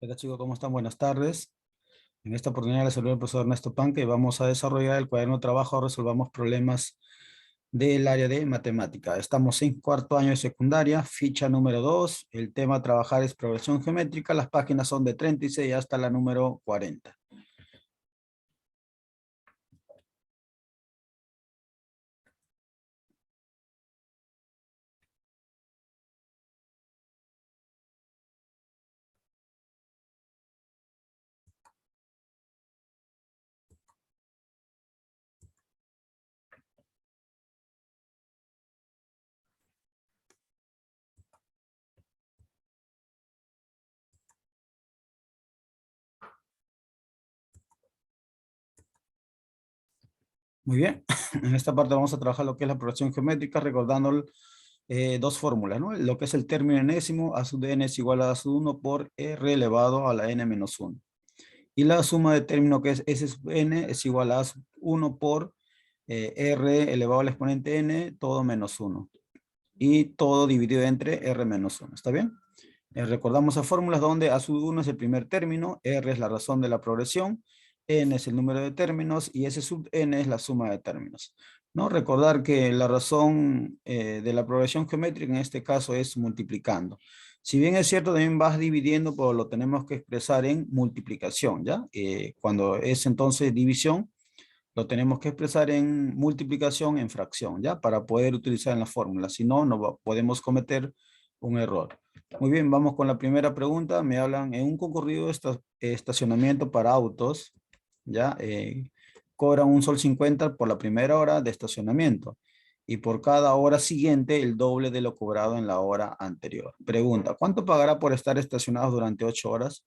Hola chicos, ¿cómo están? Buenas tardes. En esta oportunidad les saluda el profesor Ernesto Panque y vamos a desarrollar el cuaderno de trabajo. Resolvamos problemas del área de matemática. Estamos en cuarto año de secundaria, ficha número 2. El tema a trabajar es progresión geométrica. Las páginas son de 36 hasta la número 40. Muy bien. En esta parte vamos a trabajar lo que es la progresión geométrica, recordando dos fórmulas, ¿no? Lo que es el término enésimo, a sub de n es igual a sub 1 por r elevado a la n menos 1. Y la suma de término que es S sub n es igual a 1 por R elevado al exponente n, todo menos 1. Y todo dividido entre R menos 1. ¿Está bien? Recordamos las fórmulas donde A sub 1 es el primer término, R es la razón de la progresión, n es el número de términos y S sub n es la suma de términos. ¿No? Recordar que la razón de la progresión geométrica en este caso es multiplicando. Si bien es cierto, también vas dividiendo, pero lo tenemos que expresar en multiplicación, ¿ya? Cuando es entonces división, lo tenemos que expresar en multiplicación en fracción, ¿ya? Para poder utilizar en la fórmula. Si no, podemos cometer un error. Muy bien, vamos con la primera pregunta. Me hablan en un concurrido estacionamiento para autos, ¿ya? Cobran un sol 50 por la primera hora de estacionamiento y por cada hora siguiente el doble de lo cobrado en la hora anterior. Pregunta, ¿cuánto pagará por estar estacionados durante 8 horas?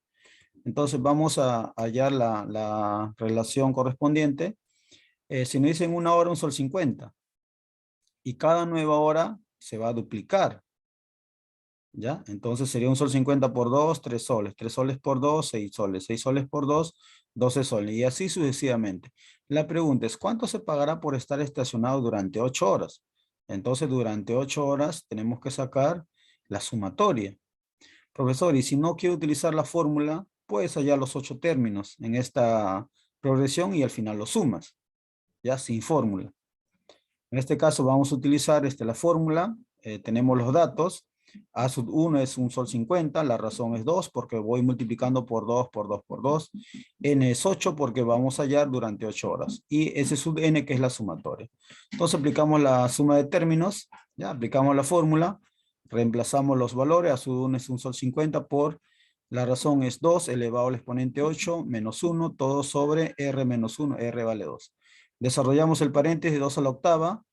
Entonces vamos a hallar la relación correspondiente. Si nos dicen una hora, un sol 50 y cada nueva hora se va a duplicar. ¿Ya? Entonces sería un sol 50 por 2, 3 soles. 3 soles por 2, 6 soles. 6 soles por 2, 12 soles. Y así sucesivamente. La pregunta es, ¿cuánto se pagará por estar estacionado durante 8 horas? Entonces, durante 8 horas tenemos que sacar la sumatoria. Profesor, y si no quiero utilizar la fórmula, puedes hallar los 8 términos en esta progresión y al final los sumas, ya sin fórmula. En este caso vamos a utilizar la fórmula. Tenemos los datos. A sub 1 es un sol 50, la razón es 2 porque voy multiplicando por 2, por 2, por 2. N es 8 porque vamos a hallar durante 8 horas. Y S sub n que es la sumatoria. Entonces aplicamos la suma de términos, ya aplicamos la fórmula, reemplazamos los valores. A sub 1 es un sol 50 por, la razón es 2 elevado al exponente 8 menos 1, todo sobre R menos 1, R vale 2. Desarrollamos el paréntesis 2 a la octava,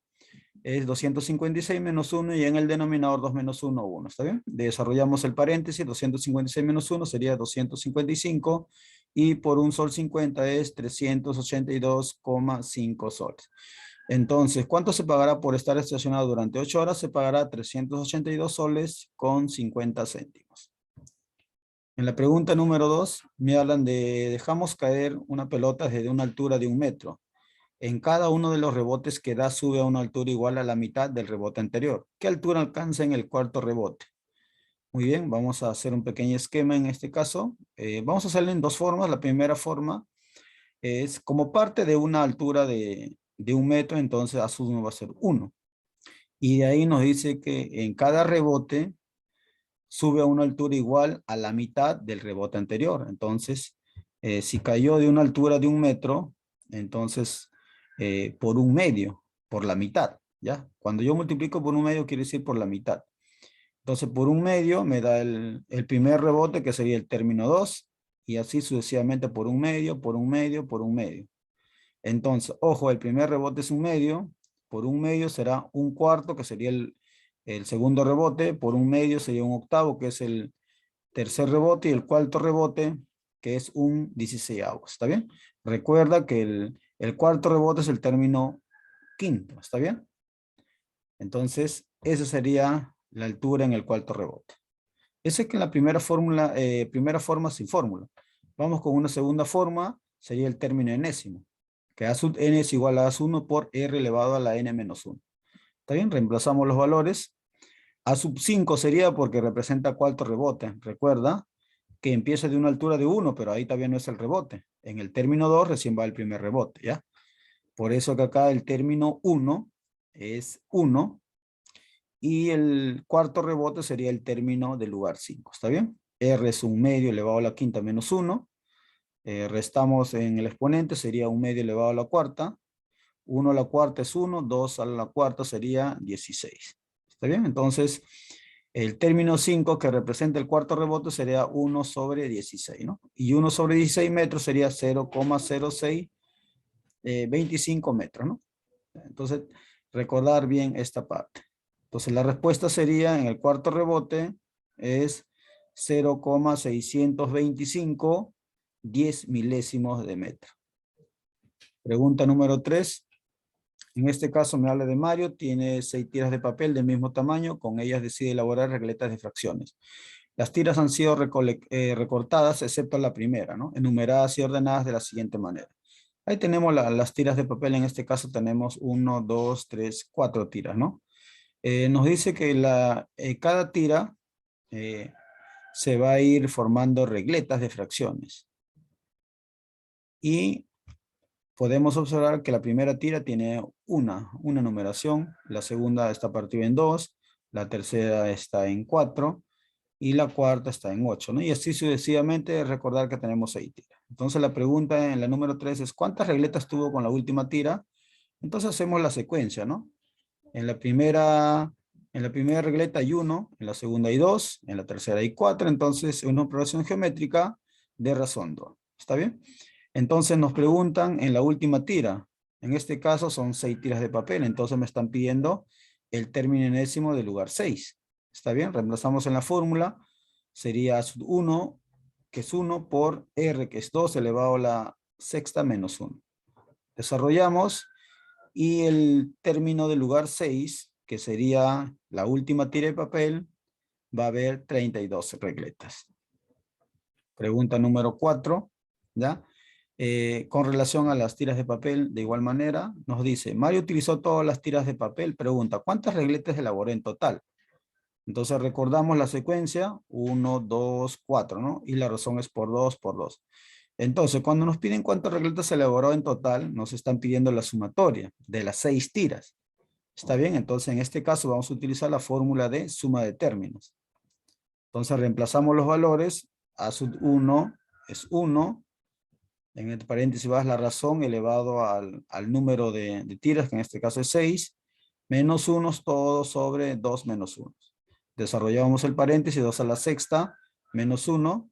es 256 menos 1 y en el denominador 2 menos 1, 1. ¿Está bien? Desarrollamos el paréntesis, 256 menos 1 sería 255 y por un sol 50 es 382,5 soles. Entonces, ¿cuánto se pagará por estar estacionado durante 8 horas? Se pagará 382 soles con 50 céntimos. En la pregunta número 2 me hablan de dejamos caer una pelota desde una altura de 1 metro. En cada uno de los rebotes que da sube a una altura igual a la mitad del rebote anterior. ¿Qué altura alcanza en el cuarto rebote? Muy bien, vamos a hacer un pequeño esquema en este caso. Vamos a hacerlo en dos formas. La primera forma es como parte de una altura de 1 metro, entonces A sub 1 va a ser 1. Y de ahí nos dice que en cada rebote sube a una altura igual a la mitad del rebote anterior. Entonces, si cayó de una altura de 1 metro, entonces por 1/2, por la mitad, ¿ya? Cuando yo multiplico por 1/2 quiere decir por la mitad. Entonces por 1/2 me da el primer rebote que sería el término 2 y así sucesivamente por 1/2, por 1/2, por 1/2. Entonces, ojo, el primer rebote es 1/2, por 1/2 será 1/4 que sería el segundo rebote, por 1/2 sería 1/8 que es el tercer rebote y el cuarto rebote que es 1/16. ¿Está bien? Recuerda que el cuarto rebote es el término quinto. ¿Está bien? Entonces, esa sería la altura en el cuarto rebote. Esa es que en la primera forma sin fórmula. Vamos con una segunda forma, sería el término enésimo, que A sub n es igual a A1 por R elevado a la n menos 1. ¿Está bien? Reemplazamos los valores. A sub 5 sería porque representa cuarto rebote. Recuerda que empieza de una altura de 1, pero ahí todavía no es el rebote. En el término 2 recién va el primer rebote, ¿ya? Por eso que acá el término 1 es 1 y el cuarto rebote sería el término del lugar 5, ¿está bien? R es 1/2 elevado a la quinta menos 1. Restamos en el exponente, sería 1/2 elevado a la cuarta. 1 a la cuarta es 1, 2 a la cuarta sería 16. ¿Está bien? Entonces, el término 5 que representa el cuarto rebote sería 1 sobre 16, ¿no? Y 1 sobre 16 metros sería 0,0625 metros, ¿no? Entonces, recordar bien esta parte. Entonces, la respuesta sería en el cuarto rebote es 0,625 10 milésimos de metro. Pregunta número 3. En este caso me habla de Mario, tiene 6 tiras de papel del mismo tamaño, con ellas decide elaborar regletas de fracciones. Las tiras han sido recortadas, excepto la primera, ¿no? Enumeradas y ordenadas de la siguiente manera. Ahí tenemos las tiras de papel, en este caso tenemos 1, 2, 3, 4 tiras, ¿no? Nos dice que cada tira se va a ir formando regletas de fracciones. Y podemos observar que la primera tira tiene una numeración, la segunda está partida en 2, la tercera está en 4 y la cuarta está en 8, ¿no? Y así sucesivamente, recordar que tenemos 6 tiras. Entonces la pregunta en la número 3 es ¿cuántas regletas tuvo con la última tira? Entonces hacemos la secuencia, ¿no? En la primera regleta hay 1, en la segunda hay 2, en la tercera hay 4, entonces es una progresión geométrica de razón 2. ¿Está bien? Entonces nos preguntan en la última tira. En este caso son 6 tiras de papel, entonces me están pidiendo el término enésimo del lugar 6. ¿Está bien? Reemplazamos en la fórmula. Sería 1, que es 1, por R, que es 2 elevado a la sexta menos 1. Desarrollamos y el término del lugar 6, que sería la última tira de papel, va a haber 32 regletas. Pregunta número 4, ¿ya? Con relación a las tiras de papel, de igual manera, nos dice, Mario utilizó todas las tiras de papel, pregunta, ¿cuántas regletas elaboré en total? Entonces recordamos la secuencia, 1, 2, 4, ¿no? Y la razón es por 2, por 2. Entonces, cuando nos piden cuántas regletas se elaboró en total, nos están pidiendo la sumatoria de las 6 tiras. ¿Está bien? Entonces, en este caso vamos a utilizar la fórmula de suma de términos. Entonces, reemplazamos los valores. A sub 1 es 1. En el paréntesis va la razón elevado al número de tiras, que en este caso es 6. Menos 1 todo sobre 2 menos 1. Desarrollamos el paréntesis, 2 a la sexta, menos 1,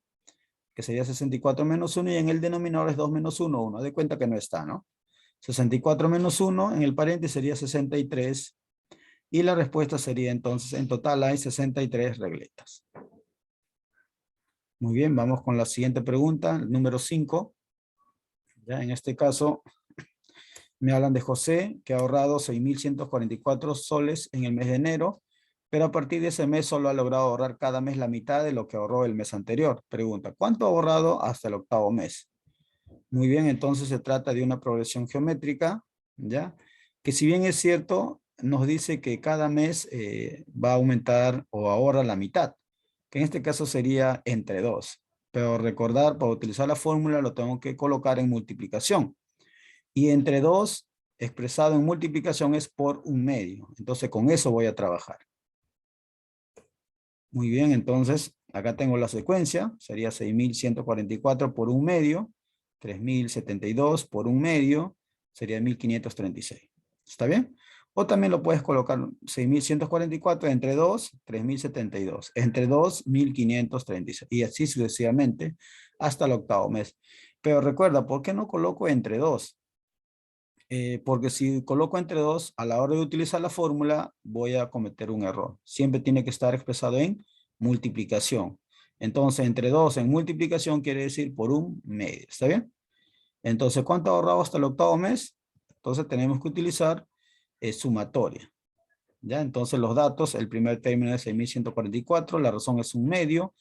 que sería 64 menos 1, y en el denominador es 2 menos 1, 1. De cuenta que no está, ¿no? 64 menos 1, en el paréntesis sería 63, y la respuesta sería entonces, en total hay 63 regletas. Muy bien, vamos con la siguiente pregunta, número 5. Ya en este caso, me hablan de José, que ha ahorrado 6.144 soles en el mes de enero, pero a partir de ese mes solo ha logrado ahorrar cada mes la mitad de lo que ahorró el mes anterior. Pregunta, ¿cuánto ha ahorrado hasta el octavo mes? Muy bien, entonces se trata de una progresión geométrica, ¿ya? Que si bien es cierto, nos dice que cada mes va a aumentar o ahorra la mitad, que en este caso sería entre 2. Pero recordar, para utilizar la fórmula lo tengo que colocar en multiplicación. Y entre 2 expresado en multiplicación es por 1/2. Entonces con eso voy a trabajar. Muy bien, entonces acá tengo la secuencia. Sería 6.144 por 1/2. 3.072 por 1/2. Sería 1.536. ¿Está bien? O también lo puedes colocar 6.144 entre 2, 3.072. Entre 2, 1.536. Y así sucesivamente hasta el octavo mes. Pero recuerda, ¿por qué no coloco entre 2? Porque si coloco entre 2, a la hora de utilizar la fórmula, voy a cometer un error. Siempre tiene que estar expresado en multiplicación. Entonces, entre 2 en multiplicación quiere decir por 1/2. ¿Está bien? Entonces, ¿cuánto ha ahorrado hasta el octavo mes? Entonces, tenemos que utilizar sumatoria. ¿Ya? Entonces, los datos, el primer término es 6.144, la razón es 1/2,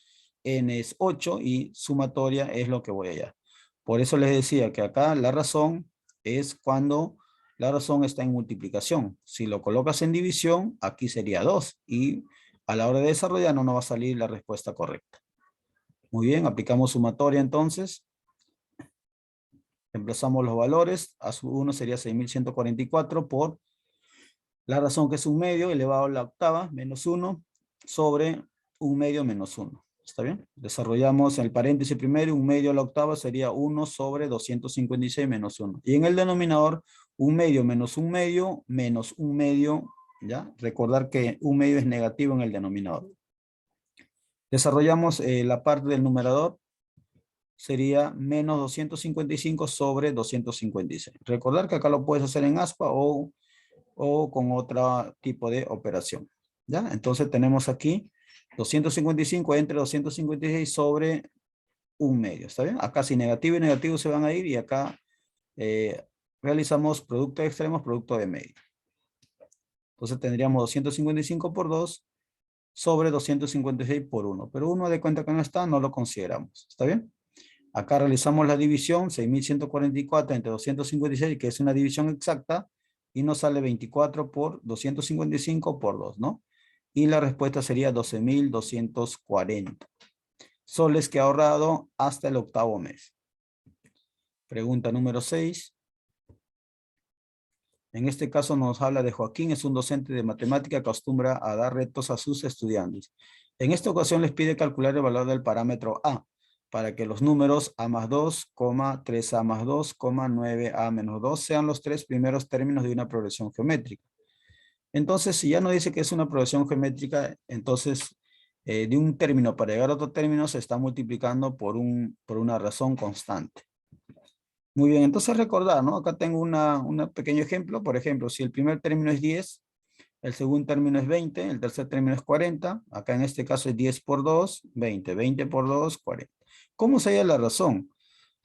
n es 8 y sumatoria es lo que voy allá. Por eso les decía que acá la razón es cuando la razón está en multiplicación. Si lo colocas en división, aquí sería 2 y a la hora de desarrollar no nos va a salir la respuesta correcta. Muy bien, aplicamos sumatoria entonces. Reemplazamos los valores. A sub 1 sería 6.144 por la razón que es un medio elevado a la octava menos 1 sobre un medio menos 1. ¿Está bien? Desarrollamos en el paréntesis primero, un medio a la octava sería 1 sobre 256 menos 1. Y en el denominador, un medio menos un medio, ¿ya? Recordar que un medio es negativo en el denominador. Desarrollamos la parte del numerador, sería menos 255 sobre 256. Recordar que acá lo puedes hacer en aspa o con otro tipo de operación. ¿Ya? Entonces tenemos aquí 255 entre 256 sobre un medio. ¿Está bien? Acá si negativo y negativo se van a ir y acá realizamos producto de extremos, producto de medio. Entonces tendríamos 255 por 2 sobre 256 por 1. Pero 1 de cuenta que no está, no lo consideramos. ¿Está bien? Acá realizamos la división, 6.144 entre 256, que es una división exacta, y nos sale 24 por 255 por 2, ¿no? Y la respuesta sería 12.240 soles que ha ahorrado hasta el octavo mes. Pregunta número 6. En este caso nos habla de Joaquín, es un docente de matemática que acostumbra a dar retos a sus estudiantes. En esta ocasión les pide calcular el valor del parámetro A, para que los números A más 2, 3A más 2, 9A menos 2 sean los tres primeros términos de una progresión geométrica. Entonces, si ya nos dice que es una progresión geométrica, entonces de un término para llegar a otro término se está multiplicando por una razón constante. Muy bien, entonces recordar, ¿no? Acá tengo un pequeño ejemplo. Por ejemplo, si el primer término es 10, el segundo término es 20, el tercer término es 40. Acá en este caso es 10 por 2, 20. 20 por 2, 40. ¿Cómo se halla la razón?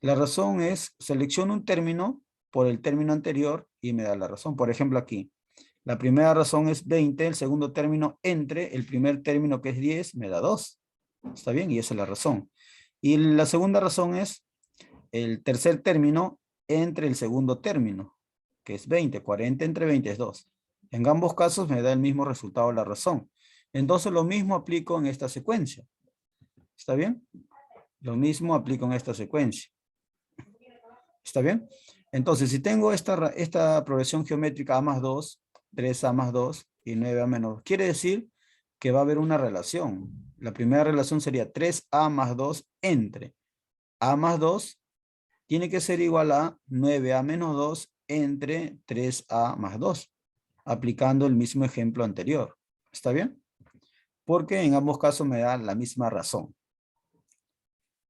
La razón es, selecciono un término por el término anterior y me da la razón. Por ejemplo aquí, la primera razón es 20, el segundo término entre el primer término que es 10 me da 2. ¿Está bien? Y esa es la razón. Y la segunda razón es el tercer término entre el segundo término, que es 20. 40 entre 20 es 2. En ambos casos me da el mismo resultado la razón. Entonces lo mismo aplico en esta secuencia. ¿Está bien? Lo mismo aplico en esta secuencia. ¿Está bien? Entonces, si tengo esta progresión geométrica A más 2, 3A más 2 y 9A menos 2, quiere decir que va a haber una relación. La primera relación sería 3A más 2 entre A más 2 tiene que ser igual a 9A menos 2 entre 3A más 2, aplicando el mismo ejemplo anterior. ¿Está bien? Porque en ambos casos me da la misma razón.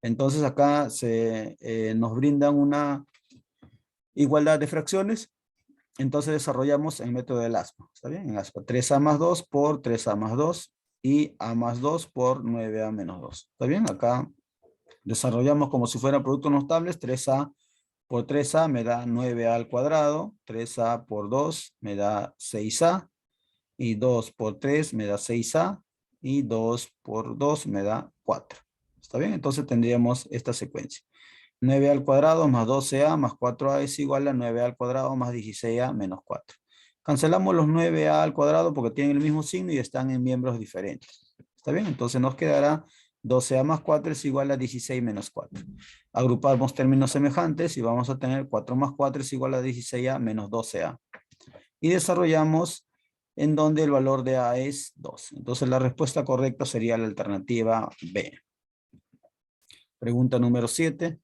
Entonces acá nos brindan una igualdad de fracciones. Entonces desarrollamos el método del aspa. ¿Está bien? En aspa 3A más 2 por 3A más 2 y A más 2 por 9A menos 2. ¿Está bien? Acá desarrollamos como si fueran productos notables. 3A por 3A me da 9A al cuadrado. 3A por 2 me da 6A. Y 2 por 3 me da 6A. Y 2 por 2 me da 4. ¿Está bien? Entonces tendríamos esta secuencia. 9 al cuadrado más 12a más 4a es igual a 9a al cuadrado más 16a menos 4. Cancelamos los 9a al cuadrado porque tienen el mismo signo y están en miembros diferentes. ¿Está bien? Entonces nos quedará 12a más 4 es igual a 16 menos 4. Agrupamos términos semejantes y vamos a tener 4 más 4 es igual a 16a menos 12a. Y desarrollamos en donde el valor de a es 2. Entonces la respuesta correcta sería la alternativa B. Pregunta número 7.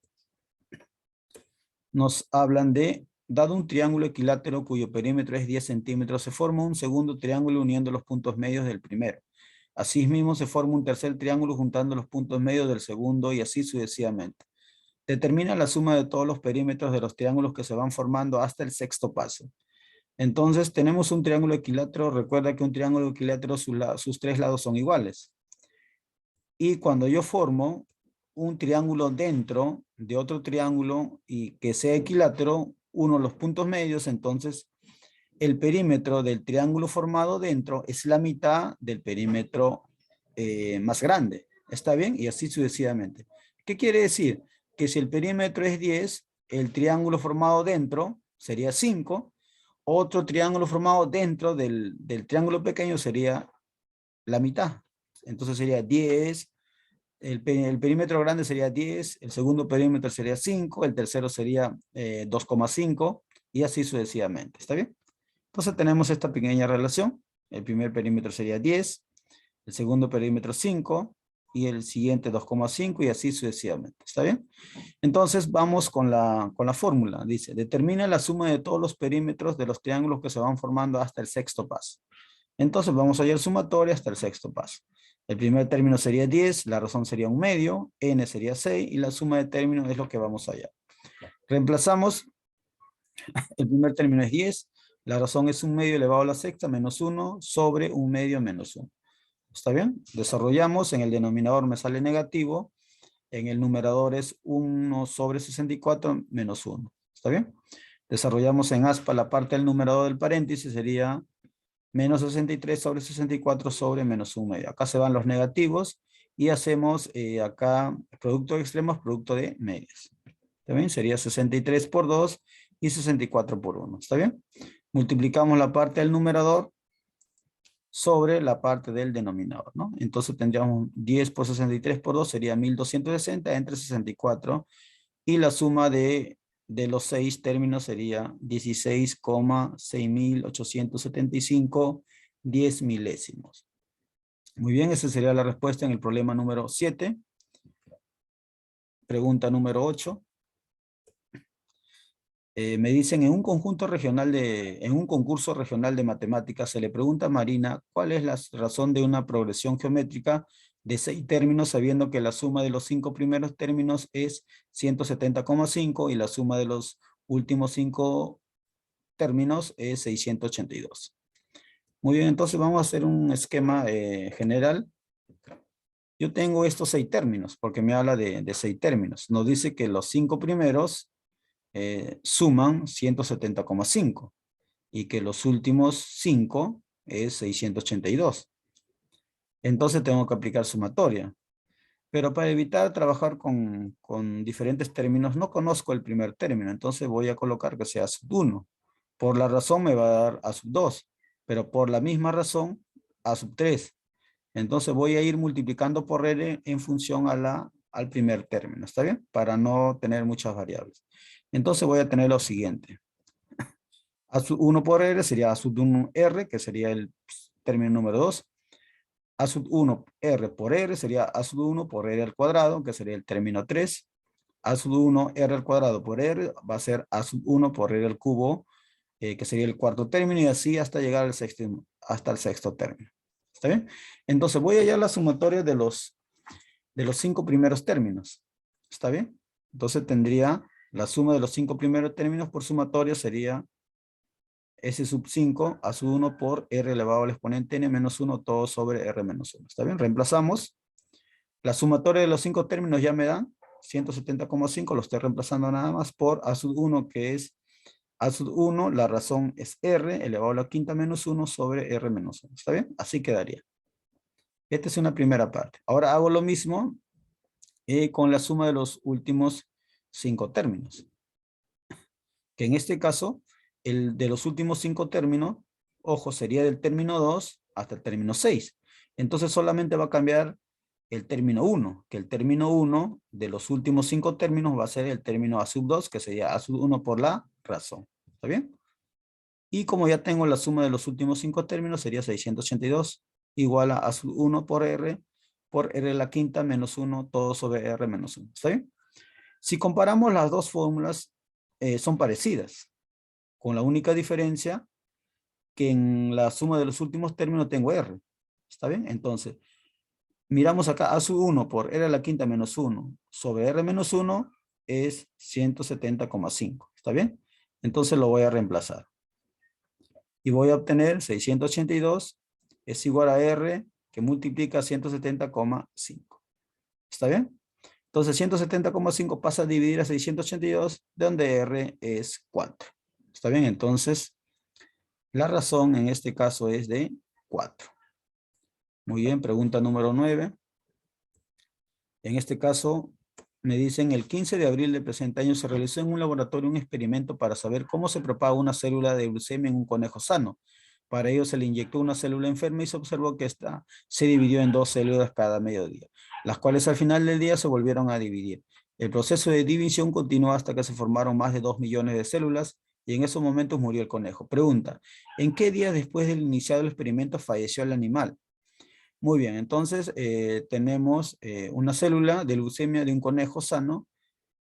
Nos hablan de, dado un triángulo equilátero cuyo perímetro es 10 centímetros, se forma un segundo triángulo uniendo los puntos medios del primero. Asimismo, se forma un tercer triángulo juntando los puntos medios del segundo y así sucesivamente. Determina la suma de todos los perímetros de los triángulos que se van formando hasta el sexto paso. Entonces, tenemos un triángulo equilátero. Recuerda que un triángulo equilátero, sus tres lados son iguales. Y cuando yo formo un triángulo dentro de otro triángulo y que sea equilátero, uno de los puntos medios, entonces el perímetro del triángulo formado dentro es la mitad del perímetro más grande. ¿Está bien? Y así sucesivamente. ¿Qué quiere decir? Que si el perímetro es 10, el triángulo formado dentro sería 5. Otro triángulo formado dentro del triángulo pequeño sería la mitad. Entonces sería 10 el perímetro grande sería 10, el segundo perímetro sería 5, el tercero sería 2,5 y así sucesivamente. ¿Está bien? Entonces tenemos esta pequeña relación. El primer perímetro sería 10, el segundo perímetro 5 y el siguiente 2,5 y así sucesivamente. ¿Está bien? Entonces vamos con la fórmula. Dice, determina la suma de todos los perímetros de los triángulos que se van formando hasta el sexto paso. Entonces vamos a ir sumatoria hasta el sexto paso. El primer término sería 10, la razón sería un medio, n sería 6 y la suma de términos es lo que vamos allá. Reemplazamos, el primer término es 10, la razón es un medio elevado a la sexta menos 1 sobre un medio menos 1. ¿Está bien? Desarrollamos, en el denominador me sale negativo, en el numerador es 1 sobre 64 menos 1. ¿Está bien? Desarrollamos en aspa la parte del numerador del paréntesis, sería menos 63 sobre 64 sobre menos 1 medio. Acá se van los negativos y hacemos acá producto de extremos, producto de medias. ¿Está bien? Sería 63 por 2 y 64 por 1. ¿Está bien? Multiplicamos la parte del numerador sobre la parte del denominador, ¿no? Entonces tendríamos 10 por 63 por 2 sería 1260 entre 64 y la suma de los 6 términos sería 16,6875 10 milésimos. Muy bien, esa sería la respuesta en el problema número 7. Pregunta número 8. Me dicen, en un concurso regional de matemáticas, se le pregunta a Marina cuál es la razón de una progresión geométrica de 6 términos, sabiendo que la suma de los 5 primeros términos es 170,5 y la suma de los últimos 5 términos es 682. Muy bien, entonces vamos a hacer un esquema general. Yo tengo estos 6 términos, porque me habla de 6 términos. Nos dice que los 5 primeros suman 170,5 y que los últimos 5 es 682. Entonces tengo que aplicar sumatoria. Pero para evitar trabajar con diferentes términos, no conozco el primer término, entonces voy a colocar que sea sub 1. Por la razón me va a dar a sub 2, pero por la misma razón a sub 3. Entonces voy a ir multiplicando por R en función al primer término, ¿está bien? Para no tener muchas variables. Entonces voy a tener lo siguiente. A sub 1 por R sería A sub 1 R, que sería el término número 2. A sub 1 R por R sería A sub 1 por R al cuadrado, que sería el término 3. A sub 1 R al cuadrado por R va a ser A sub 1 por R al cubo, que sería el cuarto término, y así hasta llegar al hasta el sexto término. ¿Está bien? Entonces voy a hallar la sumatoria de los 5 primeros términos. ¿Está bien? Entonces tendría la suma de los 5 primeros términos por sumatoria sería S sub 5 a sub 1 por R elevado al exponente n menos 1 todo sobre R menos 1. ¿Está bien? Reemplazamos. La sumatoria de los 5 términos ya me dan 170,5, lo estoy reemplazando nada más por A sub 1, que es A sub 1, la razón es R elevado a la quinta menos 1 sobre R menos 1. ¿Está bien? Así quedaría. Esta es una primera parte. Ahora hago lo mismo con la suma de los últimos 5 términos. Que en este caso, el de los últimos 5 términos, ojo, sería del término 2 hasta el término 6. Entonces solamente va a cambiar el término 1, que el término 1 de los últimos 5 términos va a ser el término A sub 2, que sería A sub 1 por la razón. ¿Está bien? Y como ya tengo la suma de los últimos 5 términos, sería 682 igual a sub 1 por R a la quinta menos 1 todo sobre R menos 1. ¿Está bien? Si comparamos las dos fórmulas, son parecidas, con la única diferencia que en la suma de los últimos términos tengo R. ¿Está bien? Entonces, miramos acá A sub 1 por R a la quinta menos 1 sobre R menos 1 es 170,5. ¿Está bien? Entonces lo voy a reemplazar. Y voy a obtener 682 es igual a R que multiplica 170,5. ¿Está bien? Entonces 170,5 pasa a dividir a 682, de donde R es 4. ¿Está bien? Entonces, la razón en este caso es de 4. Muy bien, pregunta número 9. En este caso, me dicen, el 15 de abril del presente año se realizó en un laboratorio un experimento para saber cómo se propaga una célula de leucemia en un conejo sano. Para ello se le inyectó una célula enferma y se observó que esta se dividió en 2 células cada mediodía, las cuales al final del día se volvieron a dividir. El proceso de división continuó hasta que se formaron más de 2 millones de células y en esos momentos murió el conejo. Pregunta, ¿en qué día después del iniciado el experimento falleció el animal? Muy bien, entonces tenemos una célula de leucemia de un conejo sano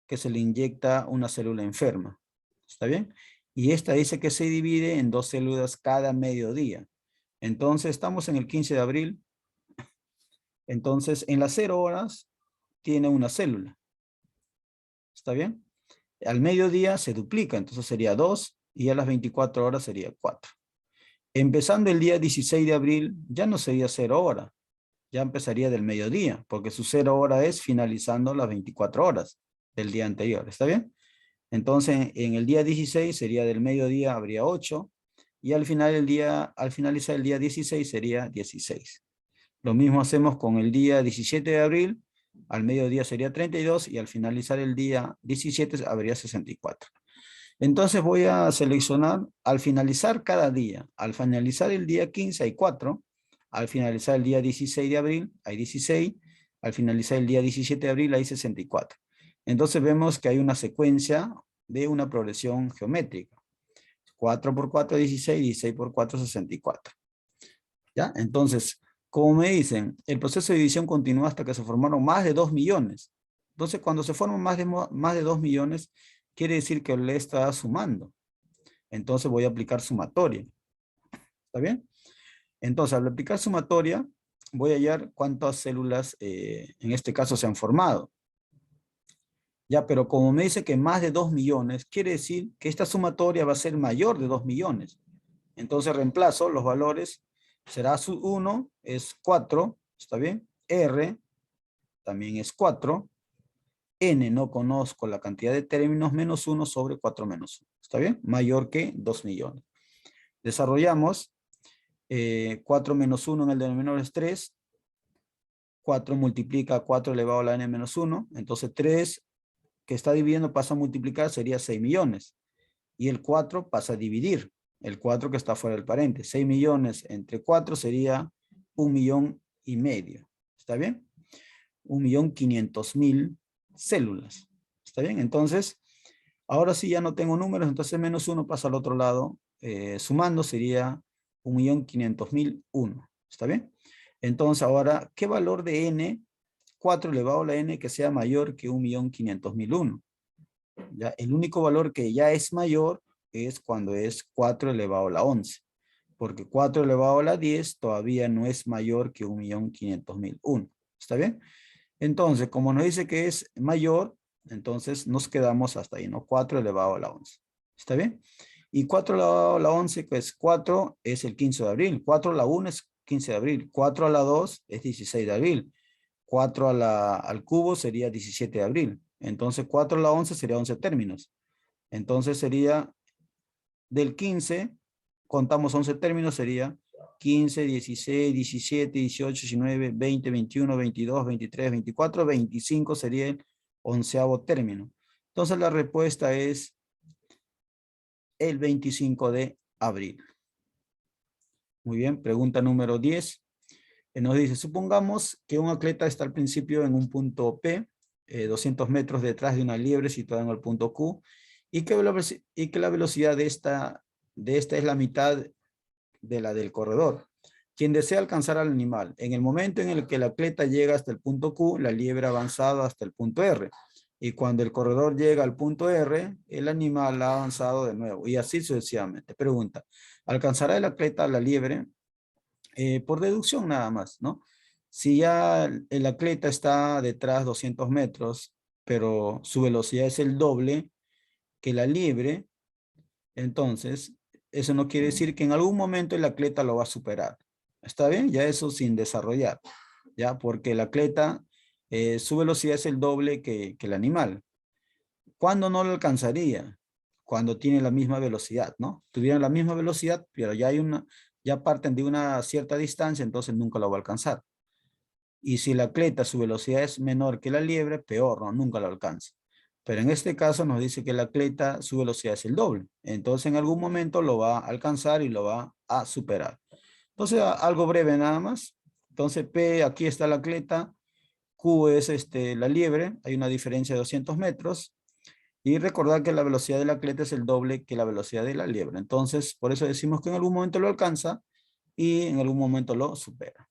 que se le inyecta una célula enferma. ¿Está bien? Y esta dice que se divide en 2 células cada mediodía. Entonces estamos en el 15 de abril. Entonces en las 0 horas tiene una célula. ¿Está bien? Al mediodía se duplica, entonces sería 2 y a las 24 horas sería 4. Empezando el día 16 de abril ya no sería 0 hora, ya empezaría del mediodía, porque su 0 hora es finalizando las 24 horas del día anterior. ¿Está bien? Entonces, en el día 16 sería del mediodía, habría 8, y al finalizar el día 16 sería 16. Lo mismo hacemos con el día 17 de abril, al mediodía sería 32 y al finalizar el día 17 habría 64. Entonces voy a seleccionar al finalizar cada día. Al finalizar el día 15 hay 4, al finalizar el día 16 de abril hay 16, al finalizar el día 17 de abril hay 64. Entonces vemos que hay una secuencia de una progresión geométrica. 4 por 4, 16, 16 por 4, 64. ¿Ya? Entonces, como me dicen, el proceso de división continúa hasta que se formaron más de 2 millones. Entonces, cuando se forman más de 2 millones, quiere decir que le está sumando. Entonces voy a aplicar sumatoria. ¿Está bien? Entonces, al aplicar sumatoria, voy a hallar cuántas células en este caso se han formado. Ya, pero como me dice que más de 2 millones, quiere decir que esta sumatoria va a ser mayor de 2 millones. Entonces reemplazo los valores, será su 1 es 4, ¿está bien? R también es 4. N no conozco la cantidad de términos, menos 1 sobre 4 menos 1. ¿Está bien? Mayor que 2 millones. Desarrollamos 4 menos 1 en el denominador es 3. 4 multiplica 4 elevado a la n menos 1. Entonces 3 que está dividiendo pasa a multiplicar, sería 6 millones. Y el 4 pasa a dividir. El 4 que está fuera del paréntesis. 6 millones entre 4 sería 1,5 millones. ¿Está bien? 1.500.000 células. ¿Está bien? Entonces, ahora sí ya no tengo números, entonces menos 1 pasa al otro lado. Sumando sería 1.500.001. ¿Está bien? Entonces ahora, ¿qué valor de n? 4 elevado a la n que sea mayor que 1.500.001. Ya, el único valor que ya es mayor es cuando es 4 elevado a la 11. Porque 4 elevado a la 10 todavía no es mayor que 1.500.001. ¿Está bien? Entonces, como nos dice que es mayor, entonces nos quedamos hasta ahí, ¿no? 4 elevado a la 11. ¿Está bien? Y 4 elevado a la 11, pues 4 es el 15 de abril. 4 a la 1 es 15 de abril. 4 a la 2 es 16 de abril. 4 al cubo sería 17 de abril. Entonces 4 a la 11 sería 11 términos. Entonces sería del 15, contamos 11 términos, sería 15, 16, 17, 18, 19, 20, 21, 22, 23, 24, 25 sería el 11º término. Entonces la respuesta es el 25 de abril. Muy bien, pregunta número 10. Nos dice, supongamos que un atleta está al principio en un punto P, 200 metros detrás de una liebre situada en el punto Q, y que la velocidad de esta es la mitad de la del corredor. Quien desea alcanzar al animal, en el momento en el que el atleta llega hasta el punto Q, la liebre ha avanzado hasta el punto R. Y cuando el corredor llega al punto R, el animal ha avanzado de nuevo. Y así sucesivamente. Pregunta, ¿alcanzará el atleta a la liebre? Por deducción nada más, ¿no? Si ya el atleta está detrás 200 metros, pero su velocidad es el doble que la liebre, entonces eso no quiere decir que en algún momento el atleta lo va a superar. ¿Está bien? Ya eso sin desarrollar, ¿ya? Porque el atleta, su velocidad es el doble que el animal. ¿Cuándo no lo alcanzaría? Cuando tiene la misma velocidad, ¿no? Tuvieran la misma velocidad, pero ya parten de una cierta distancia, entonces nunca lo va a alcanzar. Y si el atleta, su velocidad es menor que la liebre, peor, ¿no? Nunca lo alcanza. Pero en este caso nos dice que el atleta, su velocidad es el doble. Entonces en algún momento lo va a alcanzar y lo va a superar. Entonces, algo breve nada más. Entonces, P, aquí está la atleta, Q es la liebre, hay una diferencia de 200 metros. Y recordar que la velocidad del atleta es el doble que la velocidad de la liebre. Entonces, por eso decimos que en algún momento lo alcanza y en algún momento lo supera.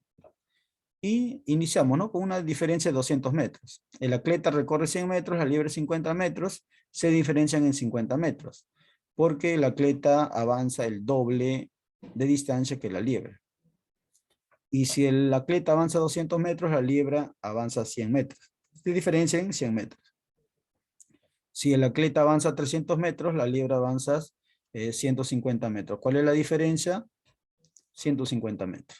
Y iniciamos, ¿no? Con una diferencia de 200 metros. El atleta recorre 100 metros, la liebre 50 metros, se diferencian en 50 metros, porque el atleta avanza el doble de distancia que la liebre. Y si el atleta avanza 200 metros, la liebre avanza 100 metros. Se diferencian en 100 metros. Si el atleta avanza 300 metros, la liebre avanza 150 metros. ¿Cuál es la diferencia? 150 metros.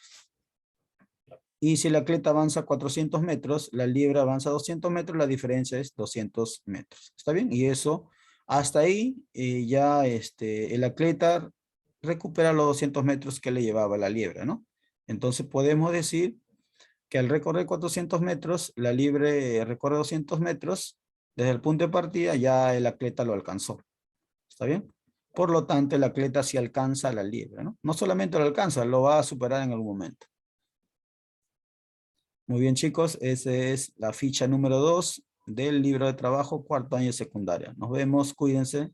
Y si el atleta avanza 400 metros, la liebre avanza 200 metros, la diferencia es 200 metros. ¿Está bien? Y eso, hasta ahí, ya el atleta recupera los 200 metros que le llevaba la liebre, ¿no? Entonces podemos decir que al recorrer 400 metros, la liebre recorre 200 metros, desde el punto de partida ya el atleta lo alcanzó. ¿Está bien? Por lo tanto, el atleta sí alcanza a la liebre, ¿no? No solamente lo alcanza, lo va a superar en algún momento. Muy bien, chicos, esa es la ficha número 2 del libro de trabajo, cuarto año de secundaria. Nos vemos, cuídense.